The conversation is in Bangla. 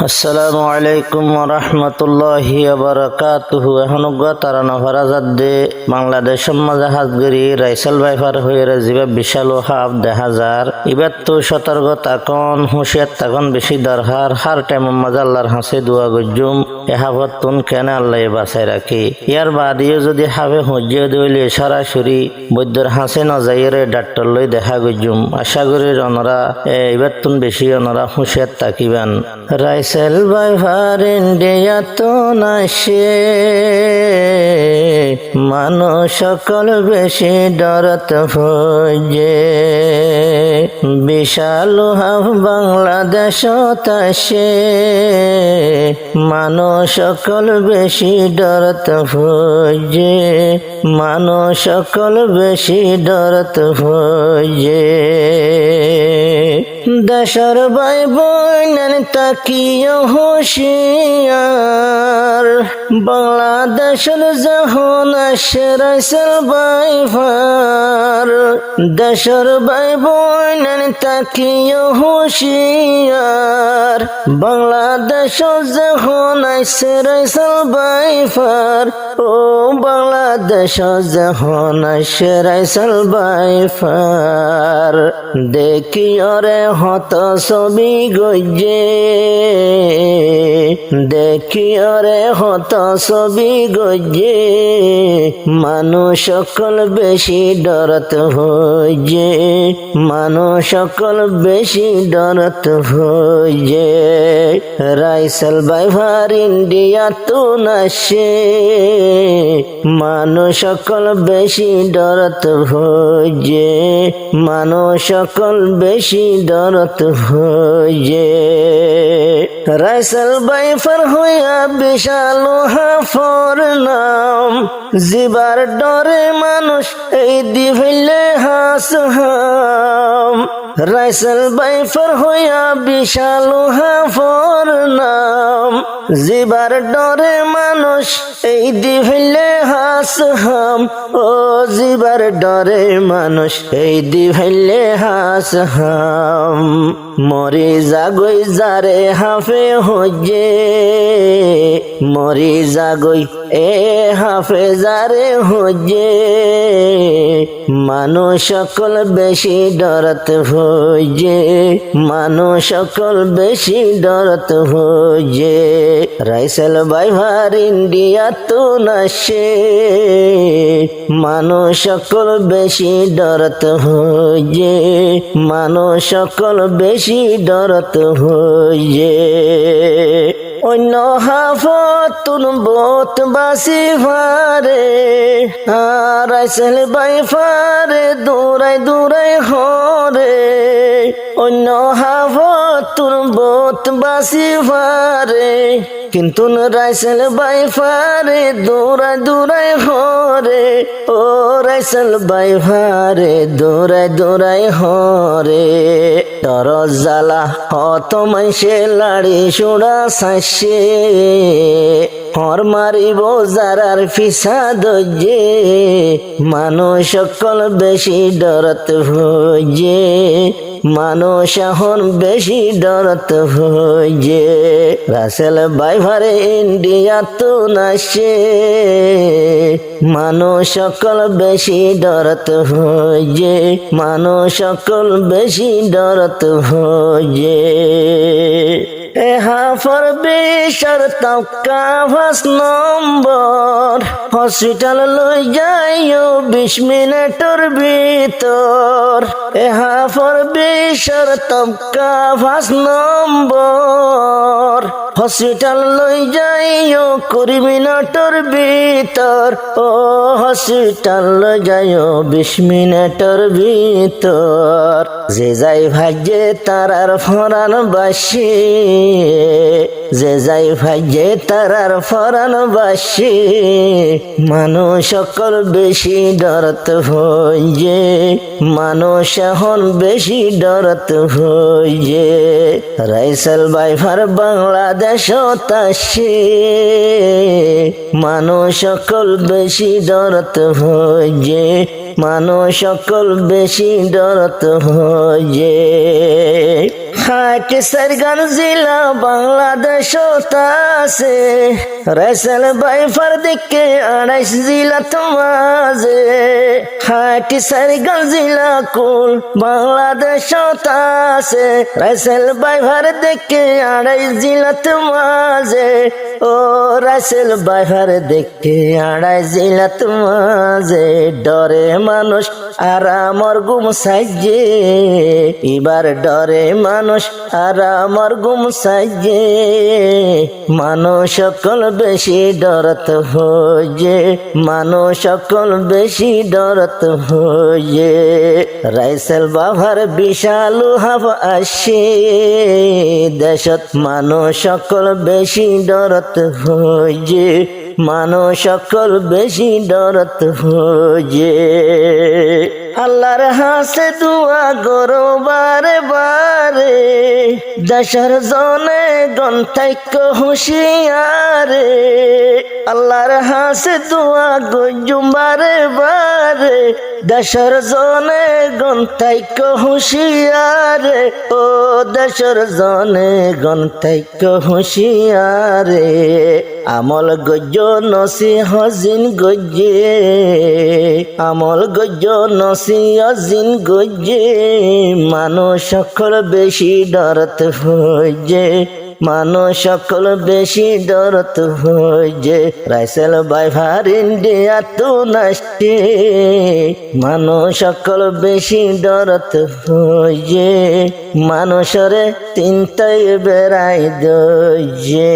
আসসালামু আলাইকুম ওয়া রাহমাতুল্লাহি ওয়া বারাকাতুহু। এখন তারানো ফরাজাদে বাংলাদেশ মাঝে হাজগরি রাইসাল বাইফার হয়ে রাজিবা বিশাল হাফ দেখা যার এবার তো সতর্ক তাকন হুঁশিয়ার তাকন বেশি দরকার। হার টাইম মাঝে আল্লাহর হাসে দোয়া গজ্জুম এহাবত তুন কেন আল্লাহ বাঁচাই রাখি। ইয়ার বাদিও যদি হাবে হুঁজিয়ে দিলে সরাসরি বৈদ্যর হাসে নজাইরে ডাক্তার লই দেখা গজ্জুম। আশা করি অনরা এবার তুন বেশি অনরা হুঁশিয়ার তাকিবান। রাইসেল বাইফার ইন্ডিয়া তো নাশে মানুষ সকল বেশি ডরত হয়ে বিশাল হাফ বাংলাদেশ তাসে মানুষ সকল বেশি ডরত হয়ে মানুষ সকল বেশি ডরত হয়ে দেশর ভাই বোন তাকিও হুঁশিয়ার বাংলাদেশের যখন আসে রাইসেল বাইফার দেশর ভাই বোন তাকিও হুঁশিয়ার বাংলাদেশের যখন আসে রাইসেল বাইফার ও বাংলাদেশের যখন আসে রাইসেল বাইফার দেখি ওরে হত ছবি গজে দেখি ওরে হত ছবি গজে মানুষ সকল বেশি ডরত হয়ে মানুষ সকল বেশি ডরত হয়ে রাইসেল বাইফার ইন্ডিয়া তো নাশে মানুষ সকল বেশি ডরত হয়ে মানুষ সকল বেশি ডরত হয়ে রাইসেল বাইফার হইয়া বিশাল হাফর নাম জিবার ডরে মানুষ এই দিভিলে হাস হাম রাইসেল বাইফার হইয়া বিশাল হাফর নাম জিবার ডরে মানুষ এই দিভিলে হাস হাম ও জিবার ডরে মানুষ এই দিভিলে হাস হাম মরি জাগই যারে হাফে হয়ে মরি জাগই এ হাফে যারে হয়ে মানুষ সকল বেশি ডরত হয়ে মানুষ সকল বেশি ডরত হয়ে রাইসেল বাইফার ইন্ডিয়া তো নাশে মানুষ সকল বেশি ডরত হয়ে মানুষ সকল বেশি ডরত হয়ে অন্য হাফতুন বোত বাসি ফারে রাইসেল বাইফারে দূরাই দূরাই হরে অন্য হাফতুন বোত বাসি ফারে কিন্তু রাইসেল বাইফারে দূরাই দূরাই হরে ও রাইসেল বাইফারে দূরাই দূরাই হরে তর জ্বালা হত মাইসে লাড়ি সুড়া সাইসে হর মারিব যারার ফিসা দজে মানুষ সকল বেশি ডরত হয়ে মানুষ এখন বেশি ডরত হয়ে রাইসেল বাইফারে ইন্ডিয়া তো নাশে মানুষ সকল বেশি ডরত হয়ে মানুষ সকল বেশি ডরত হয়ে হাফর বিশার তকা 5 নম্বর হসপিটাল লই যাইও 20 মিনিটের ভিতর হাফর বিশার তকা 5 নম্বর হসপিটাল লই যাইও 20 মিনিটের ভিতর ও হসপিটাল লই যাইও 20 মিনিটের ভিতর যে যাই ভাজে তারার ফরান বাসি যে যাই ভাজে তারার ফরান বাসি মানুষ সকল বেশি ডরত হয়ে মানুষ এখন বেশি ডরত হয়ে রাইসেল বাইফার বাংলাদেশ তাসে মানুষ সকল বেশি ডরত হয়ে মানুষ সকল বেশি ডরত হয়ে হাট सरगंज जिला बांग्लादेश দেশত আছে রাইসেল বাইফার দিকে 28 জিলা তোমাজে হাটি সারিগঞ্জ জিলা কুল বাংলাদেশত আছে রাইসেল বাইফার দিকে 28 জিলা তোমাজে ও রাইসেল বাইফার দিকে 28 জিলা তোমাজে ডরে মানুষ আর আমার গুম সাইজে এবার ডরে মানুষ আর আমার গুম সাইজে মানুষ সকল বেশি ডরত হয়ে মানুষ সকল বেশি ডরত হয়ে রাইসেল বাবার বিশাল হাফ আসে দেশত মানুষ সকল বেশি ডরত হয়ে মানুষ সকল বেশি ডরত হয়ে আল্লাহর হাসে দুয়া গরো বারে বারে দেশের জনে গন্থাইক হুঁশিয়ারে আল্লাহর হাসে দুয়া গজুম বারে বারে দেশের জনে গন্থাইক হুঁশিয়ারে ও দেশের জনে গন্থাইক হুঁশিয়ারে আমল গজ্জ নসি হজিন গজ্জে আমল গজ্জ নসি হজিন গজ্জে মানুষ সকল বেশি ডরত হয়ে মানুষ সকল বেশি ডরত হয়ে রাইসেল বাইফার ইন্ডিয়া তো নাচে মানুষ সকল বেশি ডরত হয়ে মানুষরে চিন্তায় বেড়াই দয়ে